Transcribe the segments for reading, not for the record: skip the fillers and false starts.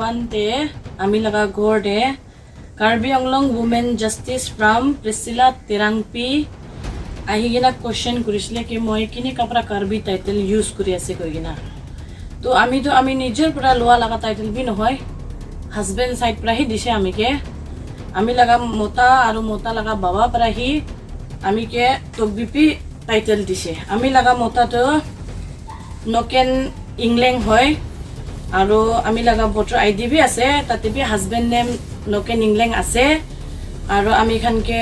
Pante Amilaga Gorde Karbi Anglong Women Justice from Priscilla Tirangpi Ahigina question Kurisle ki moi kini kapra Karbi title use kuri ase koigina to ami nijer pura loa laga title bi nohoy husband side pra hi dise amike ami laga mota aru mota laga baba pra hi amike togbipi title dise ami laga mota to noken England hoy aru ami laga voter ID bi ase tate bi husband name noken England ase aru ami khan ke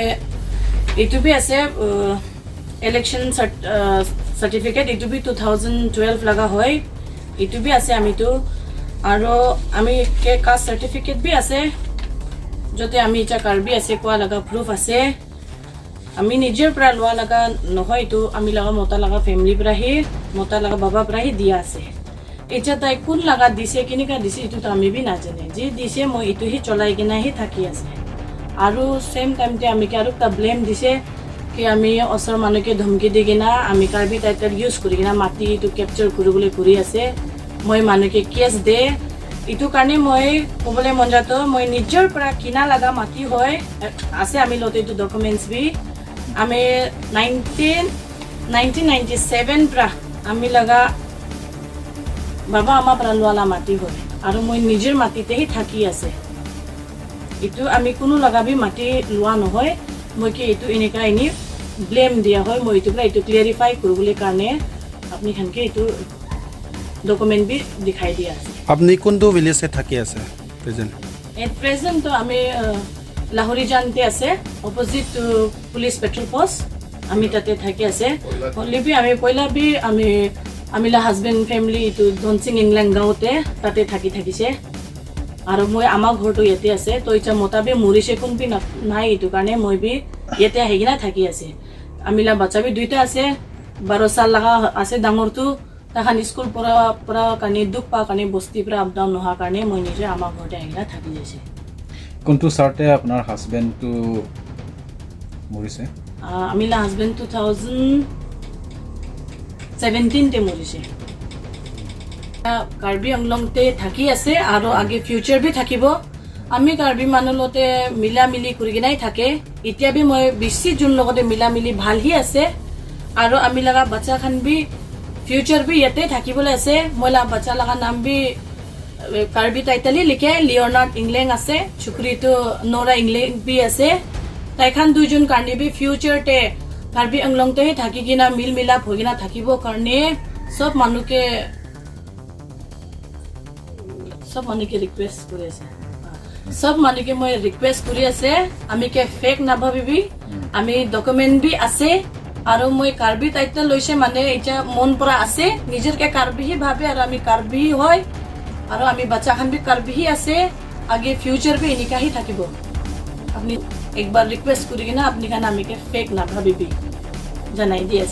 itu bi ase election certificate itu bi 2012 laga hoy itu bi ase ami to aru ami ke caste certificate bi ase jote ami cha karbi ase kwa laga proof ase ami nijer pra loa laga nohoy to ami laga mota laga family pra hi mota laga baba pra hi dia ase echa tai kun laga dise kini ka dise itu ami bi na jane ji dise moi itu hi cholai kina hi thaki ase aru same time te ami ke aru ta blame dise ki ami osor manuke dhumki digina ami karbi title use kuri gina mati to capture kuribole kuri ase moi manuke case de itu karne moi kobole monjato moi nijer pra kina laga mati hoy ase ami lote itu documents bi ami 1997 pra ami laga baba ama pra loala mati hoy aru moi nijer mati te hi thaki ase itu ami kuno laga bi mati loa no hoy moi ke itu inika ini blame dia hoy moi itu pra itu clarify kuribole karne apni khan ke itu document bi dikhai dia আপনি কোনটো village এ থাকি আছে present at present to ami lahori jante ase opposite to police petrol post ami tate thaki ase only bi ami poila bi ami la husband family to Donsing England gaote tate thaki se aru moi ama ghor to yete ase to icha mota bi murise kun bi nai itu karne moi bi yete hegina thaki ase ami la bacha bi duita ase 12 sal laga ase dangor tu তাহান school পৰা কানি দুখ পা কানি বস্তি পৰা up down নহা কাৰণে মই নিজে আমাৰ ঘৰতে আহিলা থাকি যাইছে কোনটো সাৰ্টে আপোনাৰ হাজবেন্ড টু মৰিছে আমি লা হাজবেন্ড 2017 তে মৰিছে কাৰ্বি আংলংতে থাকি আছে আৰু আগে ফিউচাৰ বি থাকিব আমি কাৰ্বি মানুহলতে মিলা মিলি কৰি গিনাই থাকে এতিয়া বি মই 20 জুন লগতে মিলা মিলি ভাল হি আছে আৰু আমি লাগা বাচ্চা খান বি फ्यूचर भी यते থাকিবলে আছে মলা বাচ্চা লাগা নাম भी কার্বি টাইটেলি লিখে লিওনার্ড ইংল্যান্ড আছে ছুকরি তো নোরা ইংল্যান্ড भी আছে তাইখান দুইজন কারণে भी फ्यूचर তে কার্বি আংলংতে থাকি কিনা মিল মিলাপ হইনা থাকিব কারণে সব মানুকে রিকোয়েস্ট কৰি আছে সব মানুকে মই ৰিকোয়েস্ট কৰি আছে আমি কে ফেক না ভাবিবি আমি ডকুমেন্ট भी আছে আৰু মই কাৰ্বি টাইটেল লৈছে মানে এটা মন পৰা আছে নিজৰ কে কাৰ্বি হি ভাবে আৰু আমি কাৰ্বি হয় আৰু আমি বাচ্চা খান বি কাৰ্বি হি আছে আগে ফিউচাৰ বি এনিকা হি থাকিব আপনি একবাৰ ৰিকুৱেষ্ট কৰি কিনা আপনি খান আমি কে ফেক না ভাবিবি জানাই দি আছে